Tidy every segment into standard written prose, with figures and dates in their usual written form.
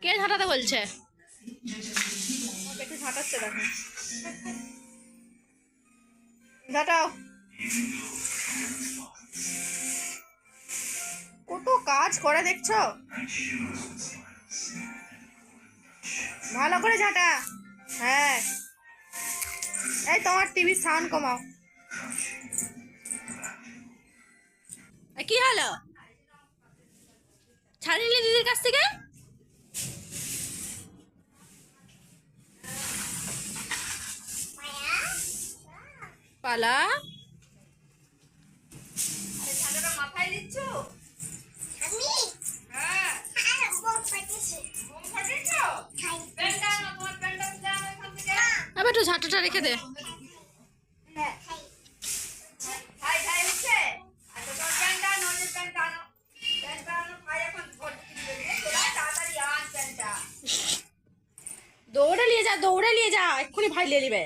কে ঝাঁটাতে বলছে? একটু ঝাঁটাচ্ছে, দেখো। ঝাঁটাও। কত কাজ করে দেখছো? ভালো করে ঝাঁটা। হ্যাঁ, এই তোমার টিভির সাউন্ড কমাও। কি হলো? ছাড়িয়ে দিদির কাছ থেকে। পালা। মাথায় দিচ্ছ? আবার একটু ঝাঁটাটা রেখে দে। দৌড়ে নিয়ে যা, দৌড়ে নিয়ে যা, এক্ষুনি ভাই নিয়ে নিবে।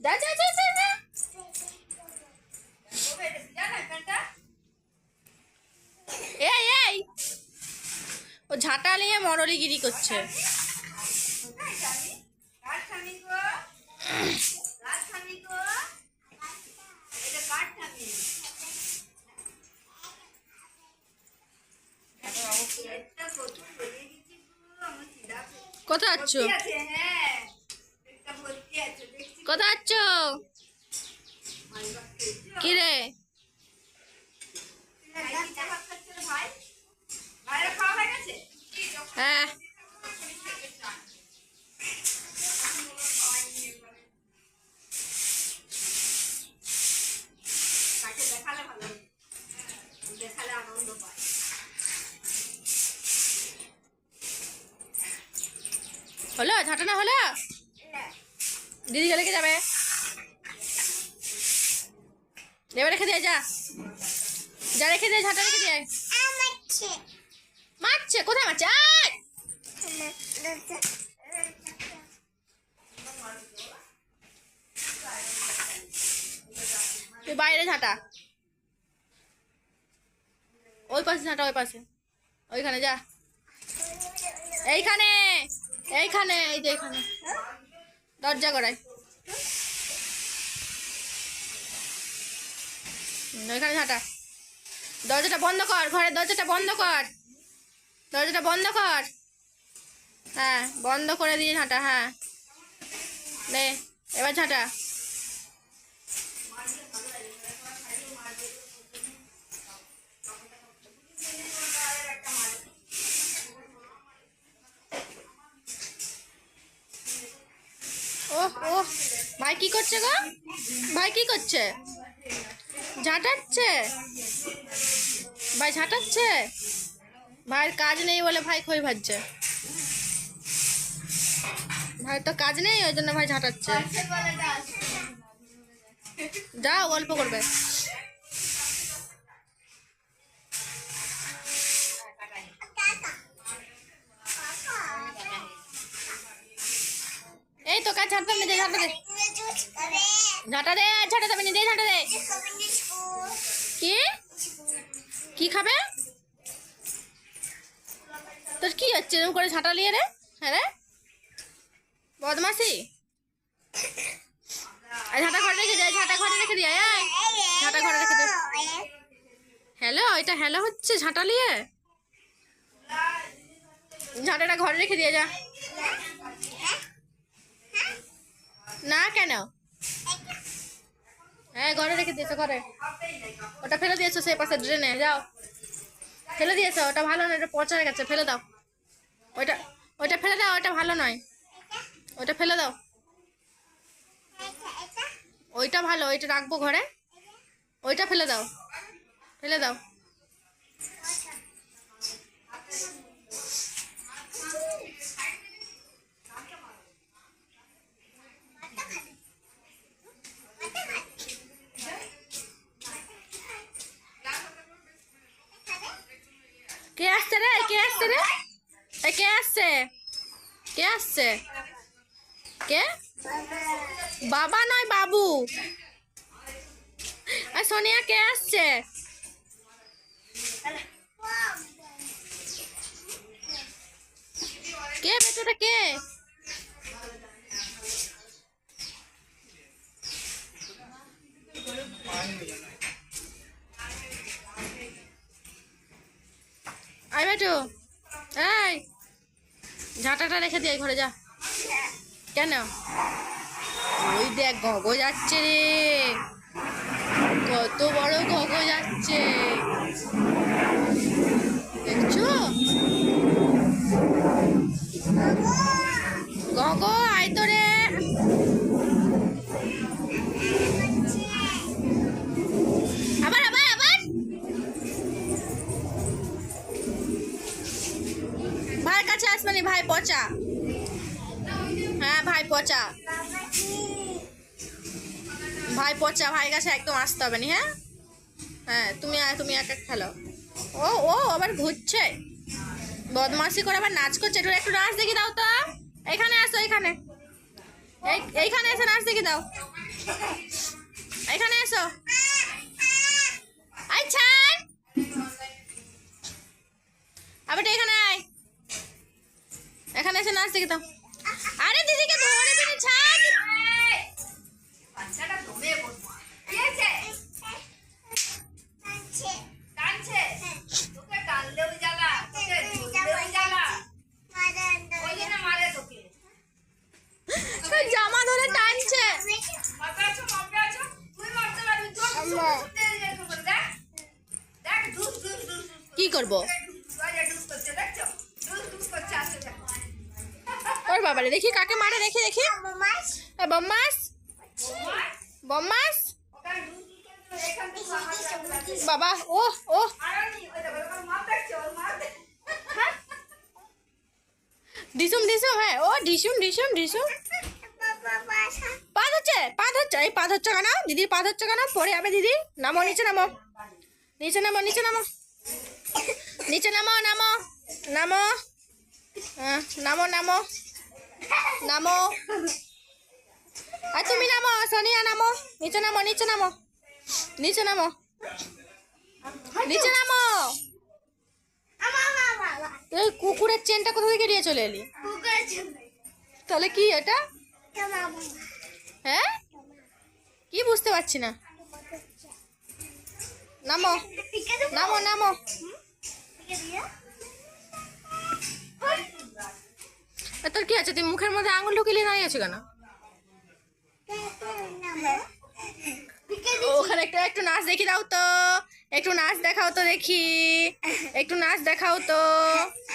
যা যা যা যা যা। এই এই, ও ঝাঁটা নিয়ে মরলিগিরি করছে। কোথায় আছ? কোথায় আছ? কি রে? হ্যাঁ, হলো ঝাঁটা? না হলো? দিদি রেখে যাবে, এবার রেখে দিয়ে যা। যা রেখে দিয়ে, ঝাঁটা রেখে দিয়ে। মারছে? কোথায় মারছে? তুই বাইরে ঝাঁটা, ওই পাশে ঝাঁটা, ওই পাশে, ওইখানে যা। এইখানে, এইখানে, এই যে এইখানে দরজা গড়াই, ওইখানে ঝাঁটা। দরজাটা বন্ধ কর, ঘরের দরজাটা বন্ধ কর, দরজাটা বন্ধ কর। হ্যাঁ, বন্ধ করে দিয়ে ঝাঁটা। হ্যাঁ, নে এবার ঝাঁটা। ওহ ওহ, ভাই কি করছে গো? ভাই কি করছে? ঝাঁটাচ্ছে ভাই, ঝাঁটাচ্ছে। ভাইয়ের কাজ নেই বলে ভাই খই ভাজছে। ভাই তো কাজ নেই, ওই জন্য ভাই ঝাঁটাচ্ছে। যাও, গল্প করবে। এই তো কাজ ঝাঁটা দে, ঝাঁটা দে, ঝাঁটা দে, ঝাঁটা দেবে, নিজে ঝাঁটা দে। কি কি খাবে? তোর কি হচ্ছে এরকম করে ঝাঁটা নিয়ে রে? হ্যাঁ রে, বদমাসি। ঝাঁটা ঘরে রেখে দে, ঝাঁটা ঘরে রেখে দিয়ে, ঝাঁটা ঘরে রেখে দে। হ্যালো, এটা হ্যালো হচ্ছে ঝাঁটা নিয়ে? ঝাঁটাটা ঘরে রেখে দিয়ে যা। না কেন? হ্যাঁ, ঘরে রেখে দিয়েছো, ঘরে। ওটা ফেলে দিয়েছো সেই পাশে ড্রেনে, যাও। ফেলে দিয়েছো, ওটা ভালো নয়, ওটা পচা গেছে, ফেলে দাও। ওইটা, ওইটা ফেলে দাও, ওইটা ভালো নয়, ওইটা ফেলে দাও। ওইটা ভালো, ওইটা রাখবো ঘরে, ওইটা ফেলে দাও, ফেলে দাও। কে আসছে রে? কে আসছে রে? কে আসছে? কে আসছে? কে? বাবা নয়, বাবু। আর সোনিয়া, কে আসছে? কে বেটাটা কে? আই বেটু, এই ঝাঁটাটা রেখে দিয়ে ঘরে যা। কেন? ওই দেখ গগো যাচ্ছে রে, কত বড় গগো যাচ্ছে দেখছো? গগো আয় তো রে। আবার আবার আবার ভাইয়ের কাছে আসবানি, ভাই পচা। হ্যাঁ ভাই পচা, ভাই পচা, ভাই কাছে একদম আসতে হবে না। হ্যাঁ হ্যাঁ, তুমি একা খেলো। ও ও আবার ঘুরছে, বদমাশি করে আবার নাচ করছে। একটু নাচ দেখি দাও তো। এখানে আসো, এইখানে এইখানে এসে নাচ দেখি দাও। এখানে এসো। আচ্ছা আবার এখানে আয়, এখানে এসে নাচ দেখি দাও। আরে দিদিকে ধরে দিবি, ছাড়। বাচ্চাটা দমে বসে কি আছে? কাঁদছে, তোকে কাঁদলেও জ্বালা, তোকে ধরলেও জ্বালা, ওই জন্য মারে তোকে। তোর জামা ধরে টানছে। কি করবো? ওর বাবারে, দেখি কাকে মারে, দেখি দেখি। বম্মাস বম্মাস বাবা, ও ও ডিসুম ডিসুম, হ্যাঁ ও ডিসুম ডিসুম ডিসুম। পা ধরছে, পা ধরছে, এই পা ধরছে কেন? দিদির পা ধরছে কেন? পরে যাবে দিদি। নামো নিচে, নামো নিচে, নামো নিচে, নামো নিচে, নামো নামো নামো, হ্যাঁ নামো নামো নামো। আর তুমি নামো, সোনিয়া নামো, নিচে নামো, নিচে নামো, নিচে নামো, নিচে নামো। তুই কুকুরের চেনটা কোথা থেকে নিয়ে চলে এলি? তাহলে কি এটা? হ্যাঁ কি বুঝতে পারছি না। নামো নামো নামো। তোর কি আছে? তুই মুখের মধ্যে আঙুল ঢুকিয়ে দাঁড়িয়ে আছো কেন? ওখানে একটু নাচ দেখি দাও তো, একটু নাচ দেখাও তো দেখি, একটু নাচ দেখাও তো।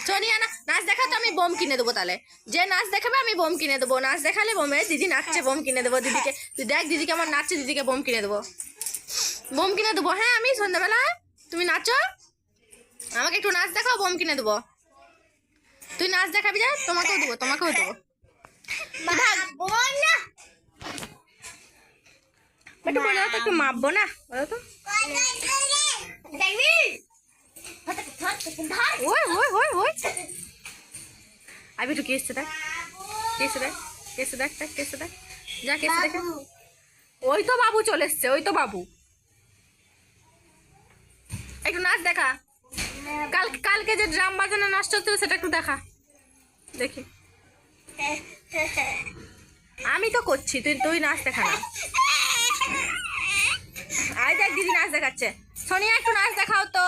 সোনিয়া না নাচ দেখাও তো, আমি বোম কিনে দেবো। তাহলে যে নাচ দেখাবে আমি বোম কিনে দেবো। নাচ দেখালে বোমে, দিদি নাচছে বোম কিনে দেবো দিদিকে। তুই দেখ দিদিকে আমার নাচছে, দিদিকে বোম কিনে দেবো, বোম কিনে দেবো। হ্যাঁ আমি সন্ধ্যাবেলায়, তুমি নাচো, আমাকে একটু নাচ দেখাও, বোম কিনে দেবো। তুই নাচ দেখাবি যা, তোমাকেও দেবো, তোমাকেও দেবো। একটু বলে দাও তো, একটু মাপবো না, বলো তো। ওই ওই ওই ওই আমি একটু কেসে দেখ, কেসে দেখ, কেসে দেখ, দেখ কেসে দেখ, যা কেসে দেখ। ওই তো বাবু চলে এসছে, ওই তো বাবু। একটু নাচ দেখা, কালকে যে ড্রাম বাজানো নাচ চলছিল সেটা একটু দেখা দেখি। আমি তো করছি, তুই নাচ দেখা না। আয় দেখ দিদি নাচ দেখাচ্ছে। সোনিয়া একটু নাচ দেখাও তো।